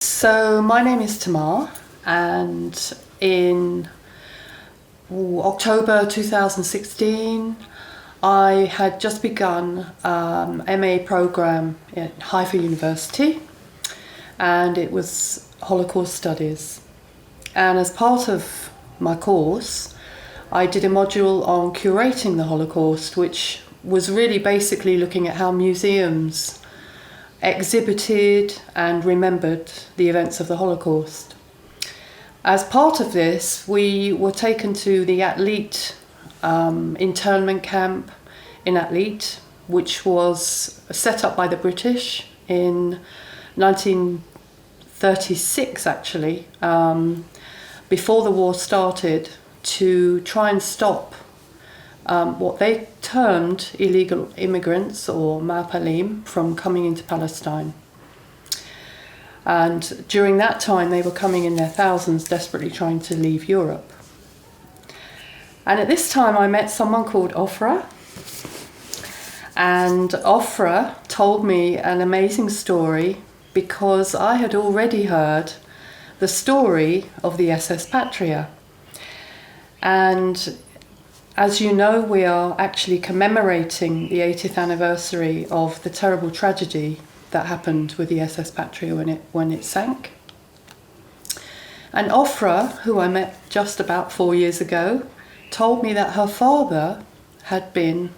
So my name is Tamar, and in October 2016 I had just begun MA program at Haifa University, and it was Holocaust Studies. And as part of my course I did a module on curating the Holocaust, which was really basically looking at how museums exhibited and remembered the events of the Holocaust. As part of this, we were taken to the Atlit internment camp in Atlit, which was set up by the British in 1936 actually, before the war started, to try and stop what they termed illegal immigrants or ma'palim from coming into Palestine. And during that time they were coming in their thousands, desperately trying to leave Europe. And at this time I met someone called Offra, and Offra told me an amazing story because I had already heard the story of the SS Patria. And as you know, we are actually commemorating the 80th anniversary of the terrible tragedy that happened with the SS Patria when it sank. And Offra, who I met just about 4 years ago, told me that her father had been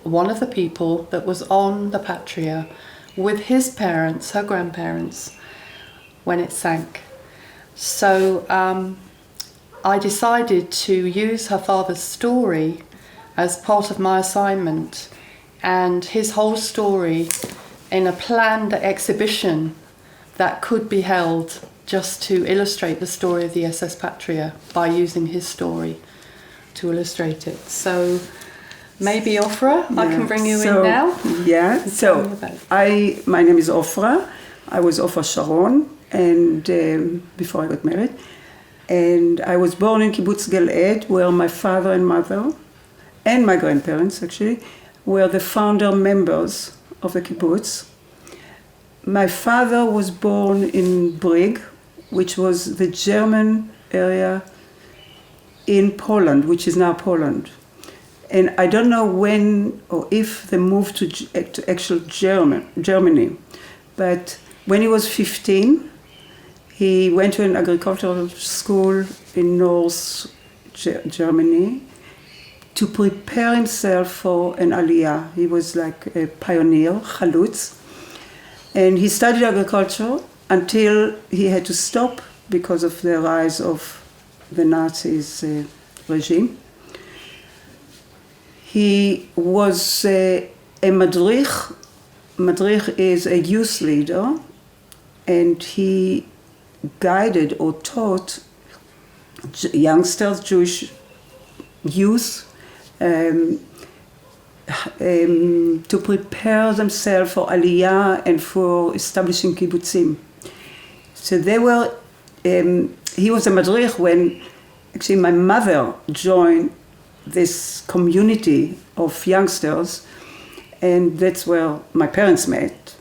one of the people that was on the Patria with his parents, her grandparents, when it sank. So I decided to use her father's story as part of my assignment, and his whole story in a planned exhibition that could be held just to illustrate the story of the SS Patria by using his story to illustrate it. So maybe Offra, I can bring you in now. Yeah, so my name is Offra. I was Offra Sharon, and before I got married. And I was born in Kibbutz Gal'ed, where my father and mother, and my grandparents actually, were the founder members of the kibbutz. My father was born in Brig, which was the German area in Poland, which is now Poland. And I don't know when or if they moved to actual Germany, but when he was 15, he went to an agricultural school in North Germany to prepare himself for an aliyah. He was like a pioneer, chalutz. And he studied agriculture until he had to stop because of the rise of the Nazis' regime. He was a madrich. Madrich is a youth leader, and he guided or taught youngsters, Jewish youth, to prepare themselves for Aliyah and for establishing kibbutzim. So they were. He was a madrich when actually my mother joined this community of youngsters, and that's where my parents met.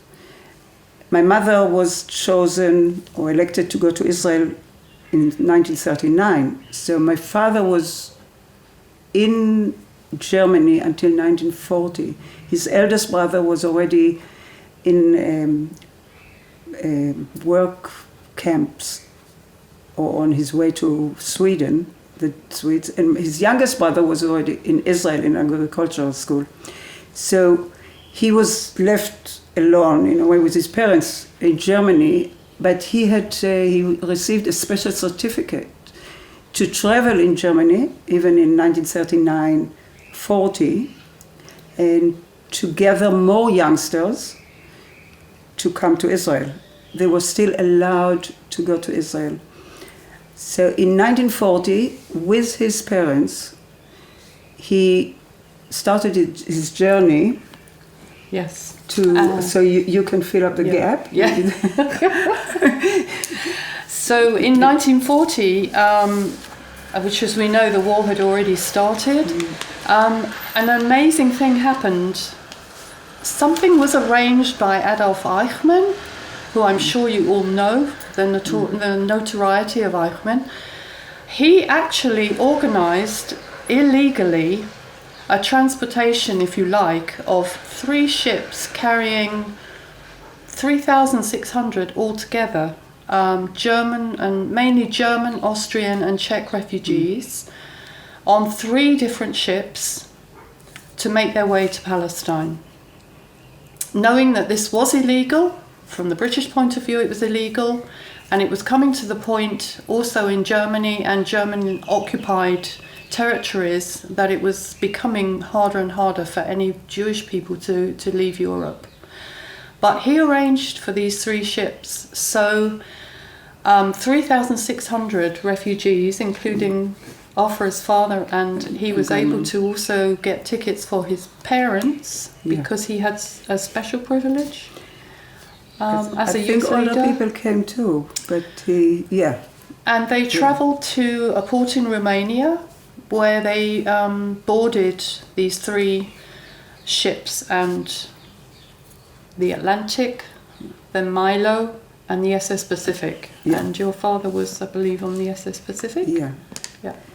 My mother was chosen or elected to go to Israel in 1939. So my father was in Germany until 1940. His eldest brother was already in work camps or on his way to Sweden, the Swedes. And his youngest brother was already in Israel in agricultural school. So he was left alone in a way with his parents in Germany, but he received a special certificate to travel in Germany, even in 1939-40, and to gather more youngsters to come to Israel. They were still allowed to go to Israel. So in 1940, with his parents, he started his journey. Yes. So you can fill up the gap. Yeah. So in 1940, which as we know the war had already started, an amazing thing happened. Something was arranged by Adolf Eichmann who I'm sure you all know, the notoriety of Eichmann, he actually organised illegally a transportation, if you like, of 3 ships carrying 3,600 altogether, German and mainly German, Austrian and Czech refugees on 3 different ships to make their way to Palestine. Knowing that this was illegal, from the British point of view it was illegal, and it was coming to the point also in Germany and German occupied territories that it was becoming harder and harder for any Jewish people to leave Europe. But he arranged for these 3 ships, so 3,600 refugees, including Offra's father, and he was able to also get tickets for his parents because he had a special privilege as a youth leader. I think other people came too, but And they travelled to a port in Romania where they boarded these 3 ships, and the Atlantic, the Milo, and the SS Pacific. Yeah. And your father was, I believe, on the SS Pacific? Yeah.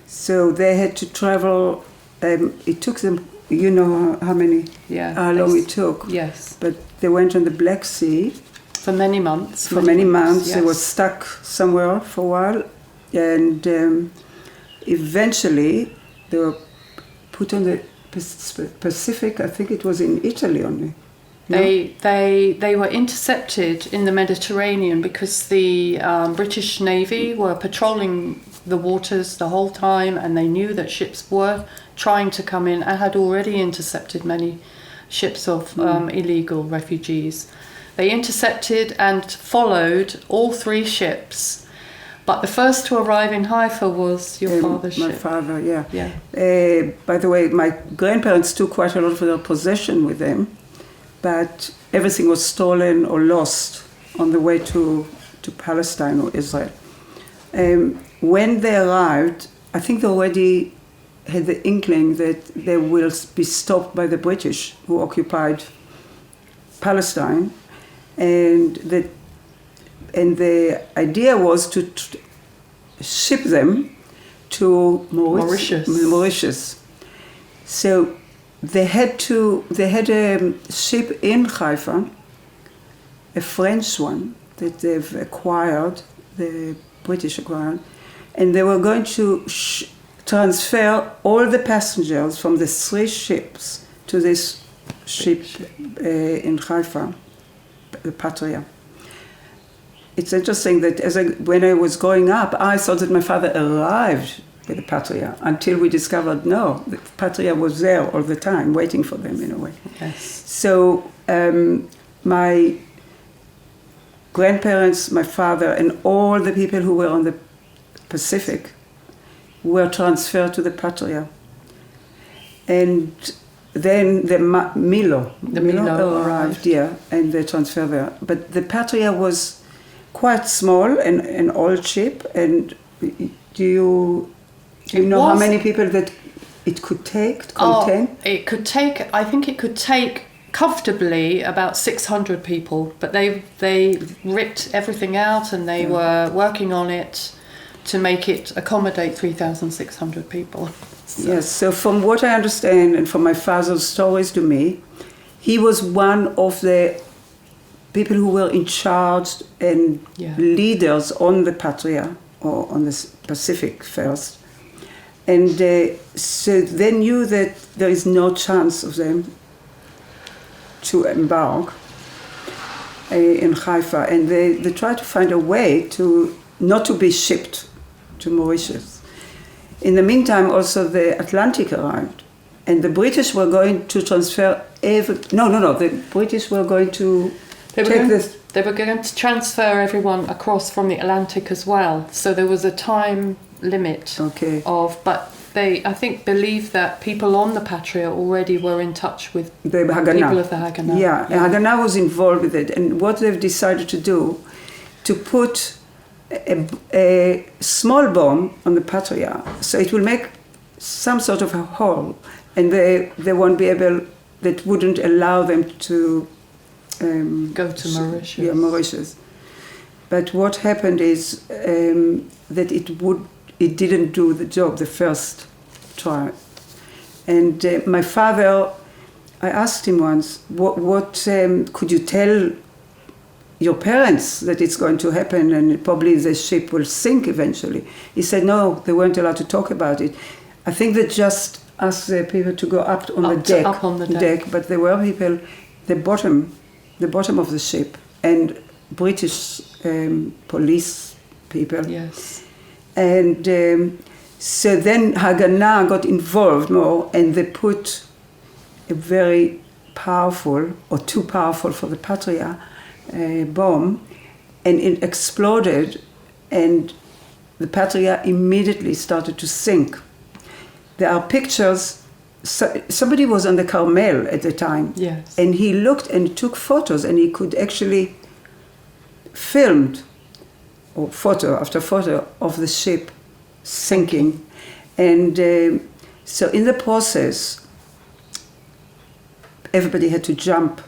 So they had to travel, it took them, you know how long it took. Yes. But they went on the Black Sea. For many months. Yes. They were stuck somewhere for a while, and eventually they were put on the Pacific. I think it was in Italy only. No? They were intercepted in the Mediterranean because the British Navy were patrolling the waters the whole time, and they knew that ships were trying to come in and had already intercepted many ships of illegal refugees. They intercepted and followed all 3 ships, but the first to arrive in Haifa was your father's ship. My father, yeah. By the way, my grandparents took quite a lot of their possession with them, but everything was stolen or lost on the way to Palestine or Israel. When they arrived, I think they already had the inkling that they will be stopped by the British who occupied Palestine, and the idea was to ship them to Mauritius. So they had a ship in Haifa, a French one that they've acquired, the British acquired, and they were going to transfer all the passengers from the 3 ships to this ship in Haifa, the Patria. It's interesting that when I was growing up, I thought that my father arrived with the Patria until we discovered no, the Patria was there all the time, waiting for them in a way. Yes. So my grandparents, my father, and all the people who were on the Pacific were transferred to the Patria. And then the Milo arrived, and they transferred there. But the Patria was quite small and an old ship. And do you know how many people that it could take, contain? It could take, I think it could take comfortably about 600 people, but they ripped everything out, and they were working on it to make it accommodate 3,600 people. Yes, so from what I understand, and from my father's stories to me, he was one of the people who were in charge and leaders on the Patria, or on the Pacific first. And so they knew that there is no chance of them to embark in Haifa, and they tried to find a way to not to be shipped to Mauritius. In the meantime, also the Atlantic arrived, and the British were going to transfer the British were going to They were going to transfer everyone across from the Atlantic as well. So there was a time limit but they, I think, believed that people on the Patria already were in touch with the people of the Haganah. Yeah, Haganah was involved with it. And what they've decided to do, to put a small bomb on the Patria, so it will make some sort of a hole, and they won't be able, that wouldn't allow them to go to Mauritius. Yeah, Mauritius. But what happened is that it didn't do the job the first try. And my father, I asked him once, what could you tell your parents that it's going to happen and probably the ship will sink eventually? He said no, they weren't allowed to talk about it. I think they just asked the people to go up on the deck, but there were people, the bottom of the ship, and British police people. Yes. And so then Haganah got involved more, and they put a very powerful, or too powerful for the Patria, bomb, and it exploded, and the Patria immediately started to sink. There are pictures. Somebody was on the Carmel at the time, yes, and he looked and took photos, and he could actually filmed, or photo after photo of the ship sinking, and so in the process, everybody had to jump.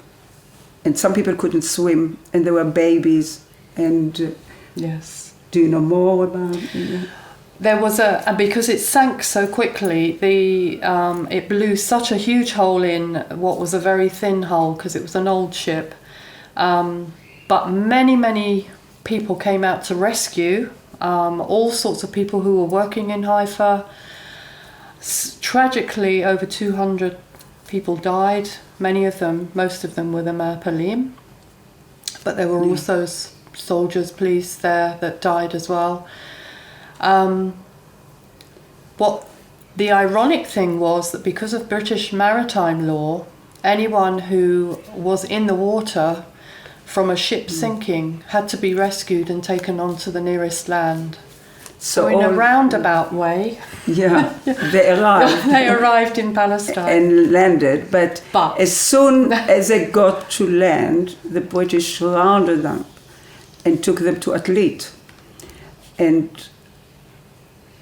And some people couldn't swim, and there were babies. And yes, do you know more about it? There was because it sank so quickly. It blew such a huge hole in what was a very thin hull because it was an old ship. But many people came out to rescue. All sorts of people who were working in Haifa. Tragically, over 200 people died. Most of them were the Ma'apalim, but there were also soldiers, police there that died as well. What the ironic thing was that because of British maritime law, anyone who was in the water from a ship sinking had to be rescued and taken onto the nearest land. So in a roundabout way, they arrived. They arrived in Palestine and landed. But as soon as they got to land, the British rounded them and took them to Atlit. And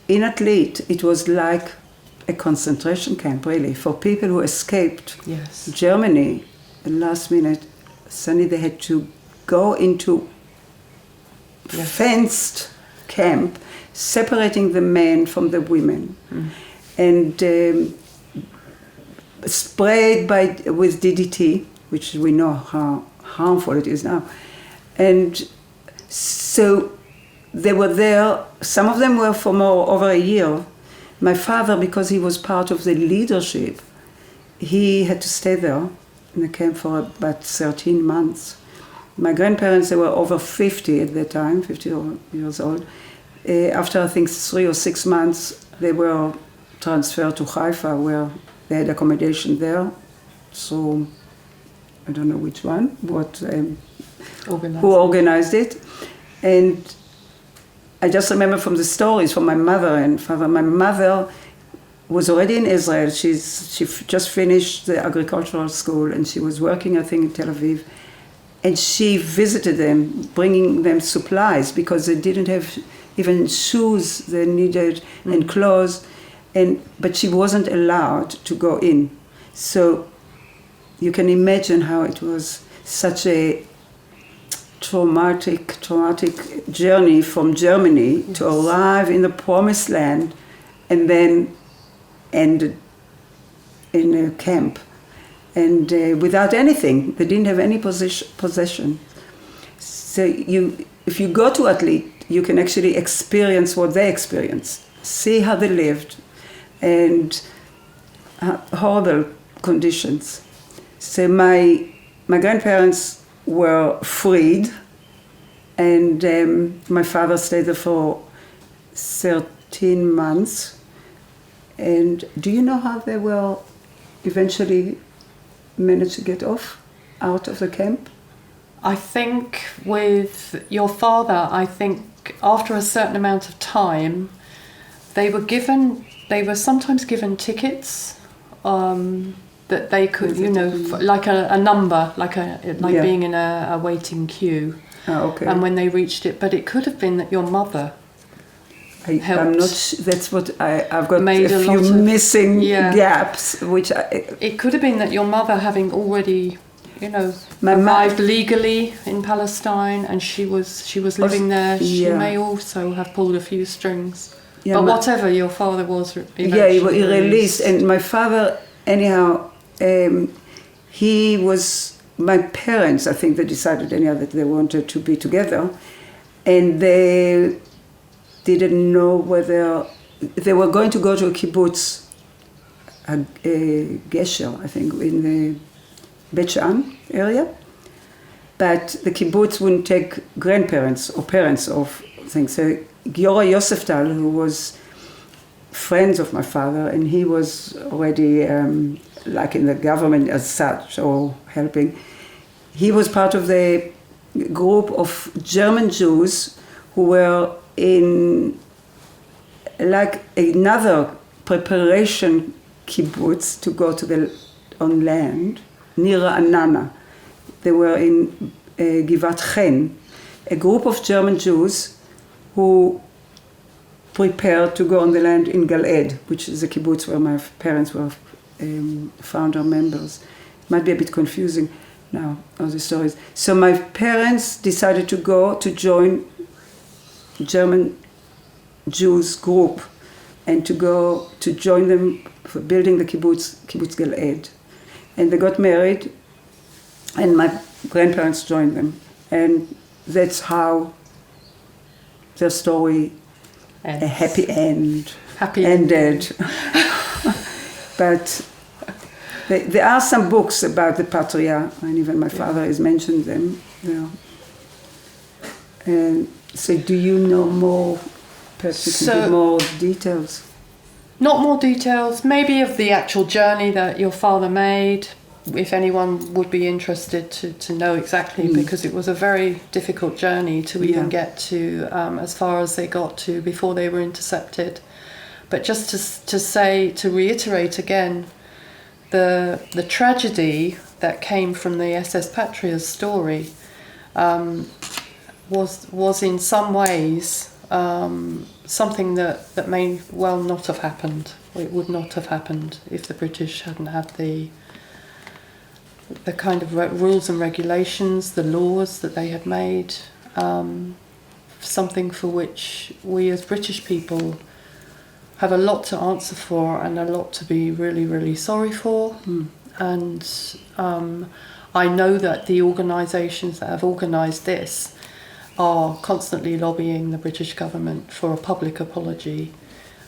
in Atlit, it was like a concentration camp, really, for people who escaped Germany. At the last minute, suddenly they had to go into fenced camp, separating the men from the women, and sprayed with DDT, which we know how harmful it is now. And so they were there. Some of them were for over a year. My father, because he was part of the leadership, he had to stay there in the camp for about 13 months. My grandparents, they were over 50 at that time, 50 years old. After I think 3 or 6 months, they were transferred to Haifa, where they had accommodation there. So I don't know which one, who organized it. And I just remember from the stories from my mother and father. My mother was already in Israel. She just finished the agricultural school, and she was working, I think, in Tel Aviv. And she visited them, bringing them supplies, because they didn't have even shoes they needed and clothes, but she wasn't allowed to go in. So you can imagine how it was such a traumatic journey from Germany to arrive in the promised land and then end in a camp. And without anything, they didn't have any possession. So if you go to Atlit, you can actually experience what they experienced, see how they lived, and horrible conditions. So my grandparents were freed, and my father stayed there for 13 months. And do you know how they were eventually managed to get out of the camp? I think with your father, after a certain amount of time, they were sometimes given tickets that they could, like a number, like being in a waiting queue. Oh, okay. And when they reached it, but it could have been that your mother helped. I'm not. That's what I've got a few missing gaps, which it could have been that your mother, having already arrived legally in Palestine, and she was living there. She may also have pulled a few strings. Yeah, but whatever, your father was eventually he released. And my father, anyhow, he was, my parents, I think they decided anyhow that they wanted to be together, and they didn't know whether they were going to go to a kibbutz, a Gesher, I think, in the Bet She'an area, but the kibbutz wouldn't take grandparents or parents of things. So Giora Yoseftal, who was friends of my father, and he was already like in the government as such or helping, he was part of the group of German Jews who were in like another preparation kibbutz to go to on land near Anana. They were in Givat Chen, a group of German Jews who prepared to go on the land in Gal'ed, which is a kibbutz where my parents were founder members. Might be a bit confusing now, all the stories. So my parents decided to go to join German Jews group and to go to join them for building the kibbutz Gal'ed. And they got married, and my grandparents joined them. And that's how their story, a happy end, ended. But there are some books about the Patria, and even my father has mentioned them. And so do you know more, perhaps you can give more details? Not more details, maybe of the actual journey that your father made, if anyone would be interested to know exactly, because it was a very difficult journey to even get to as far as they got to before they were intercepted. But just to reiterate again, the tragedy that came from the SS Patria's story was in some ways something that may well not have happened. It would not have happened if the British hadn't had the kind of rules and regulations, the laws that they had made, something for which we as British people have a lot to answer for and a lot to be really, really sorry for. And I know that the organisations that have organised this are constantly lobbying the British government for a public apology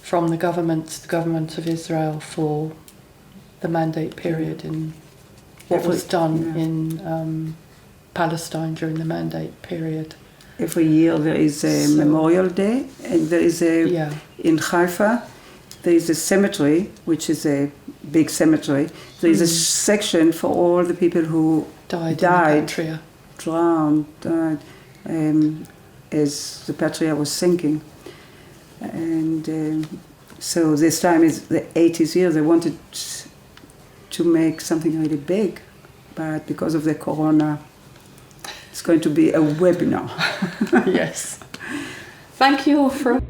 from the government of Israel for the Mandate period and what was done in Palestine during the Mandate period. Every year there is a Memorial Day, and there is in Haifa, there is a cemetery, which is a big cemetery. There is a section for all the people who died drowned, as the Patria was sinking. And so this time is the 80th year. They wanted to make something really big, but because of the corona, it's going to be a webinar. Yes. Thank you, Offra.